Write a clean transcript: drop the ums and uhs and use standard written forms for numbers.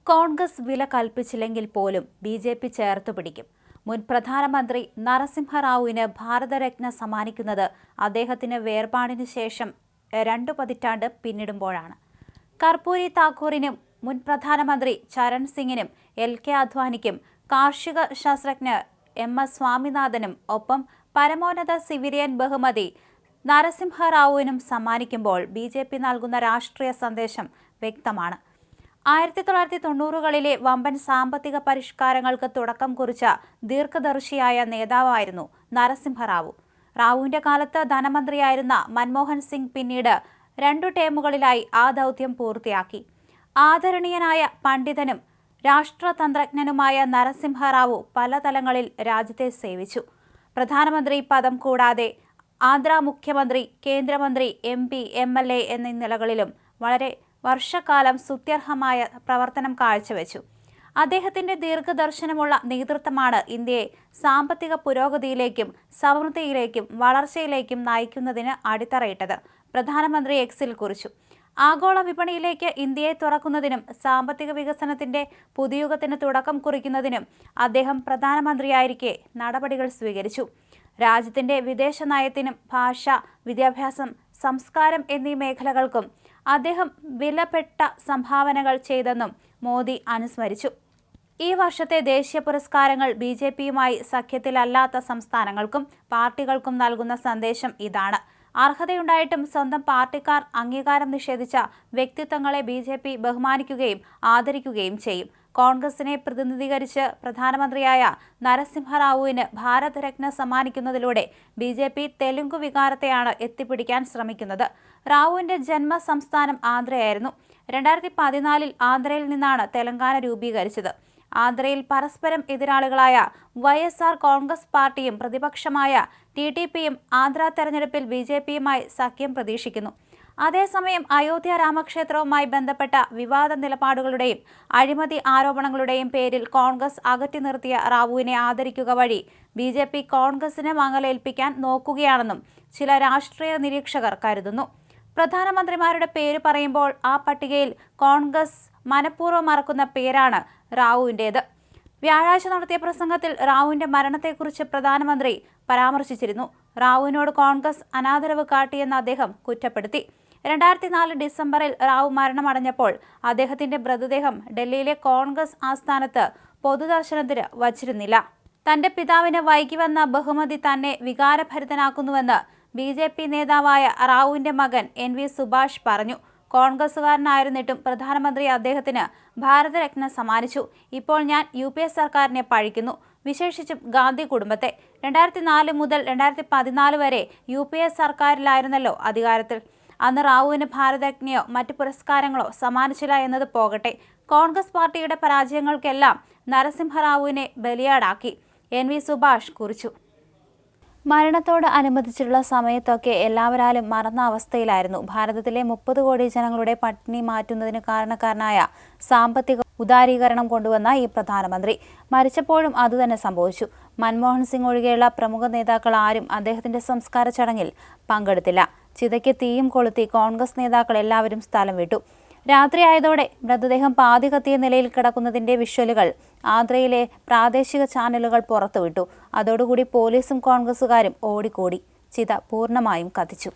കോൺഗ്രസ് വില കൽപ്പിച്ചില്ലെങ്കിൽ പോലും ബി.ജെ.പി. ചേർത്തുപിടിക്കും. മുൻ പ്രധാനമന്ത്രി നരസിംഹറാവുവിന് ഭാരതരത്ന സമ്മാനിക്കുന്നത് അദ്ദേഹത്തിന് വേർപാടിന് ശേഷം 2 പതിറ്റാണ്ട് പിന്നിടുമ്പോഴാണ്. കർപ്പൂരി താക്കൂറിനും മുൻ പ്രധാനമന്ത്രി ചരൺ സിംഗിനും, എൽ.കെ. അദ്വാനിക്കും, കാർഷിക ശാസ്ത്രജ്ഞർ എം.എസ്. സ്വാമിനാഥനും ഒപ്പം പരമോന്നത സിവിലിയൻ ബഹുമതി നരസിംഹറാവുവിനും സമ്മാനിക്കുമ്പോൾ ബി.ജെ.പി. നൽകുന്ന രാഷ്ട്രീയ സന്ദേശം വ്യക്തമാണ്. 1990കളിലെ വമ്പൻ സാമ്പത്തിക പരിഷ്കാരങ്ങൾക്ക് തുടക്കം കുറിച്ച ദീർഘദർശിയായ നേതാവായിരുന്നു നരസിംഹറാവു. റാവുവിന്റെ കാലത്ത് ധനമന്ത്രിയായിരുന്ന മൻമോഹൻ സിംഗ് പിന്നീട് 2 ടേമുകളിലായി ആ ദൗത്യം പൂർത്തിയാക്കി. ആദരണീയനായ പണ്ഡിതനും രാഷ്ട്രതന്ത്രജ്ഞനുമായ നരസിംഹറാവു പല തലങ്ങളിൽ രാജ്യത്തെ സേവിച്ചു. പ്രധാനമന്ത്രി പദം കൂടാതെ ആന്ധ്ര മുഖ്യമന്ത്രി, കേന്ദ്രമന്ത്രി, എം.പി., എം.എൽ.എ. എന്നീ നിലകളിലും വളരെ വർഷക്കാലം സ്തുത്യർഹമായ പ്രവർത്തനം കാഴ്ചവെച്ചു. അദ്ദേഹത്തിന്റെ ദീർഘദർശനമുള്ള നേതൃത്വമാണ് ഇന്ത്യയെ സാമ്പത്തിക പുരോഗതിയിലേക്കും സമൃദ്ധിയിലേക്കും വളർച്ചയിലേക്കും നയിക്കുന്നതിന് അടിത്തറയിട്ടത്. പ്രധാനമന്ത്രി എക്സിൽ കുറിച്ചു. ആഗോള വിപണിയിലേക്ക് ഇന്ത്യയെ തുറക്കുന്നതിനും സാമ്പത്തിക വികസനത്തിന്റെ പുതുയുഗത്തിന് തുടക്കം കുറിക്കുന്നതിനും അദ്ദേഹം പ്രധാനമന്ത്രിയായിരിക്കെ നടപടികൾ സ്വീകരിച്ചു. രാജ്യത്തിന്റെ വിദേശ നയത്തിനും ഭാഷ, വിദ്യാഭ്യാസം, സംസ്കാരം എന്നീ മേഖലകൾക്കും അദ്ദേഹം വിലപ്പെട്ട സംഭാവനകൾ ചെയ്തെന്നും മോദി അനുസ്മരിച്ചു. ഈ വർഷത്തെ ദേശീയ പുരസ്കാരങ്ങൾ ബി.ജെ.പിയുമായി സഖ്യത്തിലല്ലാത്ത സംസ്ഥാനങ്ങൾക്കും പാർട്ടികൾക്കും നൽകുന്ന സന്ദേശം ഇതാണ്. അർഹതയുണ്ടായിട്ടും സ്വന്തം പാർട്ടിക്കാർ അംഗീകാരം നിഷേധിച്ച വ്യക്തിത്വങ്ങളെ ബി.ജെ.പി. ബഹുമാനിക്കുകയും ആദരിക്കുകയും ചെയ്യും. കോൺഗ്രസിനെ പ്രതിനിധീകരിച്ച് പ്രധാനമന്ത്രിയായ നരസിംഹറാവുവിന് ഭാരതരത്ന സമ്മാനിക്കുന്നതിലൂടെ ബി.ജെ.പി. തെലുങ്കു വികാരത്തെയാണ് എത്തിപ്പിടിക്കാൻ ശ്രമിക്കുന്നത്. റാവുവിന്റെ ജന്മ സംസ്ഥാനം ആന്ധ്രയായിരുന്നു. 2014 ആന്ധ്രയിൽ നിന്നാണ് തെലങ്കാന രൂപീകരിച്ചത്. ആന്ധ്രയിൽ പരസ്പരം എതിരാളികളായ വൈ.എസ്.ആർ. കോൺഗ്രസ് പാർട്ടിയും പ്രതിപക്ഷമായ ടി.ഡി.പിയും ആന്ധ്ര തെരഞ്ഞെടുപ്പിൽ ബി.ജെ.പിയുമായി സഖ്യം പ്രതീക്ഷിക്കുന്നു. അതേസമയം അയോധ്യ രാമക്ഷേത്രവുമായി ബന്ധപ്പെട്ട വിവാദ നിലപാടുകളുടെയും അഴിമതി ആരോപണങ്ങളുടെയും പേരിൽ കോൺഗ്രസ് അകറ്റി നിർത്തിയ റാവുവിനെ ആദരിക്കുക വഴി ബി.ജെ.പി. കോൺഗ്രസിന് മങ്ങലേൽപ്പിക്കാൻ നോക്കുകയാണെന്നും ചില രാഷ്ട്രീയ നിരീക്ഷകർ കരുതുന്നു. പ്രധാനമന്ത്രിമാരുടെ പേര് പറയുമ്പോൾ ആ പട്ടികയിൽ കോൺഗ്രസ് മനഃപൂർവ്വം മറക്കുന്ന പേരാണ് റാവുവിൻ്റേത്. വ്യാഴാഴ്ച നടത്തിയ പ്രസംഗത്തിൽ റാവുവിന്റെ മരണത്തെക്കുറിച്ച് പ്രധാനമന്ത്രി പരാമർശിച്ചിരുന്നു. റാവുവിനോട് കോൺഗ്രസ് അനാദരവ് കാട്ടിയെന്ന് അദ്ദേഹം കുറ്റപ്പെടുത്തി. 2004 ഡിസംബറിൽ റാവു മരണമടഞ്ഞപ്പോൾ അദ്ദേഹത്തിന്റെ മൃതദേഹം ഡൽഹിയിലെ കോൺഗ്രസ് ആസ്ഥാനത്ത് പൊതുദർശനത്തിന് വച്ചിരുന്നില്ല. തന്റെ പിതാവിന് വൈകി വന്ന ബഹുമതി തന്നെ വികാരഭരിതനാക്കുന്നുവെന്ന് ബി.ജെ.പി. നേതാവായ റാവുവിന്റെ മകൻ എൻ.വി. സുഭാഷ് പറഞ്ഞു. കോൺഗ്രസുകാരനായിരുന്നിട്ടും പ്രധാനമന്ത്രി അദ്ദേഹത്തിന് ഭാരതരത്ന സമ്മാനിച്ചു. ഇപ്പോൾ ഞാൻ യു.പി.എ. സർക്കാരിനെ പഴിക്കുന്നു, വിശേഷിച്ചും ഗാന്ധി കുടുംബത്തെ. 2004 മുതൽ 2014 വരെ യു.പി.എ. സർക്കാരിലായിരുന്നല്ലോ അധികാരത്തിൽ. അന്ന് റാവുവിന് ഭാരതരത്നയോ മറ്റ് പുരസ്കാരങ്ങളോ സമ്മാനിച്ചില്ല എന്നത് പോകട്ടെ. കോൺഗ്രസ് പാർട്ടിയുടെ പരാജയങ്ങൾക്കെല്ലാം നരസിംഹറാവുവിനെ ബലിയാടാക്കി എൻ.വി. സുഭാഷ് കുറിച്ചു. മരണത്തോട് അനുബന്ധിച്ചിട്ടുള്ള സമയത്തൊക്കെ എല്ലാവരാലും മറന്ന അവസ്ഥയിലായിരുന്നു. ഭാരതത്തിലെ 30 കോടി ജനങ്ങളുടെ പട്ടിണി മാറ്റുന്നതിന് കാരണക്കാരനായ സാമ്പത്തിക ഉദാരീകരണം കൊണ്ടുവന്ന ഈ പ്രധാനമന്ത്രി മരിച്ചപ്പോഴും അതുതന്നെ സംഭവിച്ചു. മൻമോഹൻ സിംഗ് ഒഴികെയുള്ള പ്രമുഖ നേതാക്കൾ ആരും അദ്ദേഹത്തിന്റെ സംസ്കാര ചടങ്ങിൽ പങ്കെടുത്തില്ല. ചിതയ്ക്ക് തീയും കൊളുത്തി കോൺഗ്രസ് നേതാക്കൾ എല്ലാവരും സ്ഥലം വിട്ടു. രാത്രിയായതോടെ മൃതദേഹം പാതി കത്തിയ നിലയിൽ കിടക്കുന്നതിന്റെ വിഷ്വലുകൾ ആന്ധ്രയിലെ പ്രാദേശിക ചാനലുകൾ പുറത്തുവിട്ടു. അതോടുകൂടി പോലീസും കോൺഗ്രസുകാരും ഓടിക്കൂടി. ചിത പൂർണ്ണമായും കത്തിച്ചു.